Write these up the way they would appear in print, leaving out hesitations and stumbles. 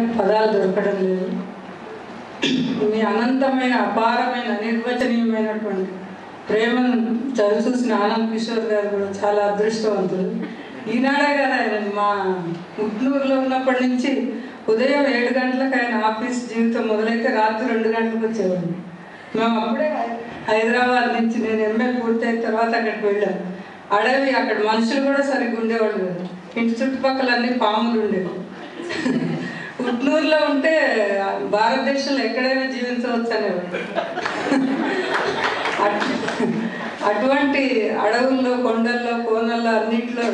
చెప్పడానికి పదాలు దొరకడం లేదు. మీ అనంతమైన అపారమైన అనిర్వచనీయమైనటువంటి ప్రేమను చవిచూసిన ఆనంద్ కిషోర్ గారు కూడా చాలా అదృష్టవంతులు. ఈనాడే కదా ఆయన మా ఉట్నూరులో ఉన్నప్పటి నుంచి ఉదయం 7 గంటలకు ఆయన ఆఫీస్ జీవితం మొదలైతే రాత్రి 2 గంటలకు వచ్చేవాడిని. మేము అప్పుడే హైదరాబాద్ నుంచి నేను ఎంఏ పూర్తయిన తర్వాత అక్కడికి వెళ్ళాను. అడవి, అక్కడ మనుషులు కూడా సరిగ్గా ఉండేవాళ్ళు కదా, ఇంటి చుట్టుపక్కల అన్ని పాములు ఉండేవి. ఉట్నూరులో ఉంటే భారతదేశంలో ఎక్కడైనా జీవించవచ్చు అనేవాడు. అటువంటి అడవుల్లో, కొండల్లో, కోనల్లో, అన్నింటిలో,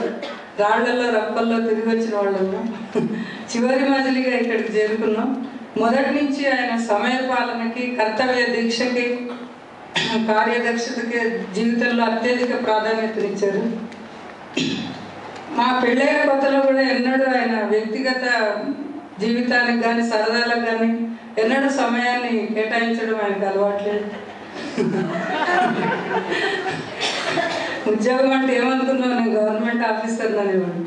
రాళ్లలో, రప్పల్లో తిరిగి వచ్చిన వాళ్ళము చివరి మజిలిగా ఇక్కడికి చేరుకున్నాం. మొదటి నుంచి ఆయన సమయపాలనకి, కర్తవ్య దీక్షకి, కార్యదక్షతకి జీవితంలో అత్యధిక ప్రాధాన్యతనిచ్చారు. మా పెళ్ళైన కొత్తలో కూడా ఎన్నడూ ఆయన వ్యక్తిగత జీవితానికి కానీ సరదాలకు కానీ ఎన్నడూ సమయాన్ని కేటాయించడం ఆయనకు అలవాట్లేదు. ఉద్యోగం అంటే ఏమనుకున్నావు, నేను గవర్నమెంట్ ఆఫీసర్ అనేవాడు.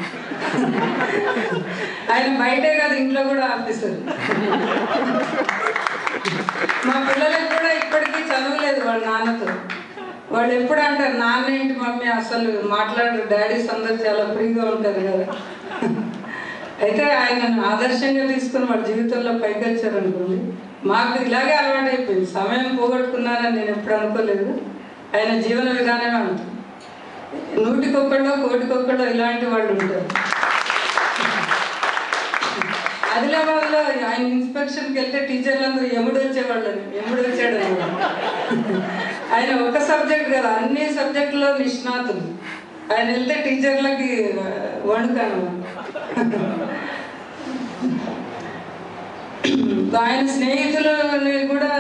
ఆయన బయటే కాదు, ఇంట్లో కూడా ఆఫీసర్. మా పిల్లలకు కూడా ఇప్పటికీ చదవలేదు వాళ్ళ నాన్నతో. వాళ్ళు ఎప్పుడు అంటారు, నాన్న ఏంటి మమ్మీ అసలు మాట్లాడరు, డాడీస్ అందరు చాలా ఫ్రీగా ఉంటారు కదా. అయితే ఆయనను ఆదర్శంగా తీసుకుని వాళ్ళ జీవితంలో పైకి వచ్చారనుకోండి. మాకు ఇలాగే అలవాటు అయిపోయింది. సమయం పోగొట్టుకున్నానని నేను ఎప్పుడు అనుకోలేదు. ఆయన జీవన విధానమే ఉంటుంది. 100కి1 కోటికొక్కడో ఇలాంటి వాళ్ళు ఉంటారు. ఆదిలాబాద్లో ఆయన ఇన్స్పెక్షన్కి వెళ్తే టీచర్లందరూ ఎముడు వచ్చేవాళ్ళని, ఎముడు వచ్చాడు. ఆయన ఒక సబ్జెక్ట్ కదా, అన్ని సబ్జెక్టులో నిష్ణాతులు. ఆయన వెళ్తే టీచర్లకి వణుకాను. ఆయన స్నేహితులకు కూడా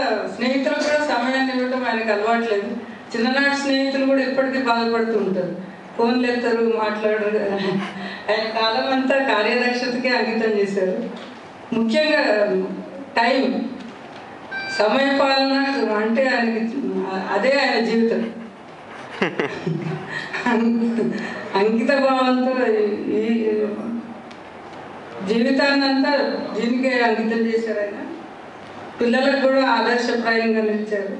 సమయాన్ని ఇవ్వటం ఆయనకు అలవాట్లేదు. చిన్ననాటి స్నేహితులు కూడా ఇప్పటికీ బాధపడుతూ ఉంటారు, ఫోన్లు ఎత్తారు, మాట్లాడరు. ఆయన కాలం అంతా కార్యదక్షతకే అంకితం చేశారు. ముఖ్యంగా టైం, సమయపాలన అంటే ఆయనకి అదే ఆయన జీవితం. అంకిత భావంతో ఈ జీవితాన్ని అంతా దీనికే అంకితం చేశారు. ఆయన పిల్లలకు కూడా ఆదర్శప్రాయంగా నిలిచారు.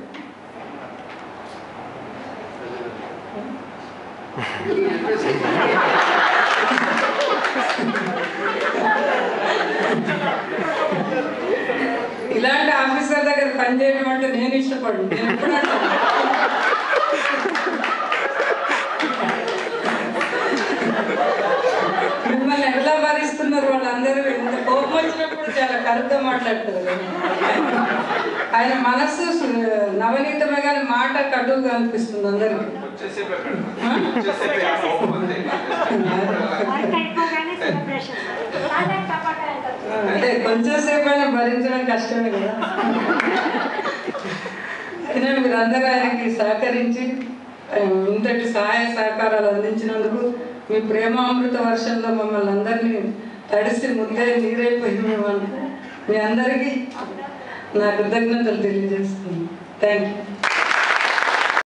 ఇలాంటి ఆఫీసర్ దగ్గర పనిచేయడం అంటే నేను ఇష్టపడను. నేను ఎప్పుడు మిమ్మల్ని ఎట్లా భరిస్తున్నారు వాళ్ళందరూ, ఇంత కోపం వచ్చినప్పుడు చాలా కరుగ్గా మాట్లాడతారు. ఆయన మనస్సు నవనీతమే కానీ మాట కటువుగా అనిపిస్తుంది అందరికి. అంటే కొంచెం సేపు అయినా భరించడం కష్టమే కదా. అయినా మీరందరూ ఆయనకి సహకరించి ఇంతటి సహాయ సహకారాలు అందించినందుకు, మీ ప్రేమామృత వర్షంలో మమ్మల్ని అందరినీ తడిసి ముద్దే నీరైపోయి మీ అందరికీ నా కృతజ్ఞతలు తెలియజేస్తున్నాను. Thank you.